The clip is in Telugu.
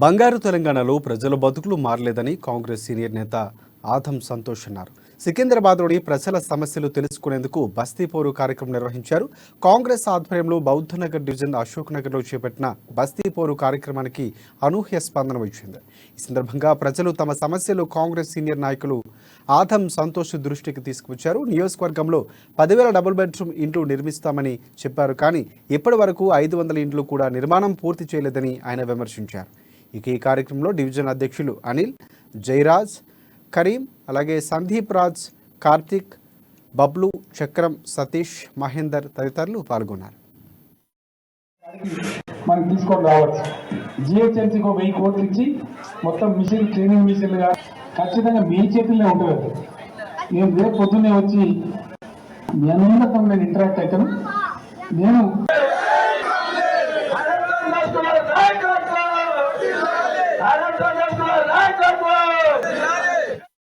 బంగారు తెలంగాణలో ప్రజల బతుకులు మారలేదని కాంగ్రెస్ సీనియర్ నేత ఆదం సంతోష్ అన్నారు. సికింద్రాబాద్లోని ప్రజల సమస్యలు తెలుసుకునేందుకు బస్తీ పోరు కార్యక్రమం నిర్వహించారు. కాంగ్రెస్ ఆధ్వర్యంలో బౌద్ధనగర్ డివిజన్ అశోక్ నగర్లో చేపట్టిన బస్తీ పోరు కార్యక్రమానికి అనూహ్య స్పందన వచ్చింది. ఈ సందర్భంగా ప్రజలు తమ సమస్యలు కాంగ్రెస్ సీనియర్ నాయకులు ఆదం సంతోష్ దృష్టికి తీసుకువచ్చారు. నియోజకవర్గంలో 10,000 డబుల్ బెడ్రూమ్ ఇండ్లు నిర్మిస్తామని చెప్పారు, కానీ ఇప్పటి వరకు 500 ఇండ్లు కూడా నిర్మాణం పూర్తి చేయలేదని ఆయన విమర్శించారు. ఈ కార్యక్రమంలో డివిజన్ అధ్యక్షులు అనిల్, జయరాజ్, కరీం, అలాగే సందీప్ రాజ్, కార్తిక్, బబ్లు, చక్రం, సతీష్, మహేందర్ తదితరులు పాల్గొన్నారు. మనం తీసుకొని రావచ్చు. జిహెచ్ఎంసీకి 1000 కోట్లు ఇచ్చి మొత్తం మిషన్ ట్రైనింగ్ మిషన్లుగా ఖచ్చితంగా మీ చేతుల్లో ఉంటుంది. నేను రేపు పొద్దున్నే వచ్చి మీ అందరితో నేను ఇంటరాక్ట్ అవుతాను. నేను I don't know.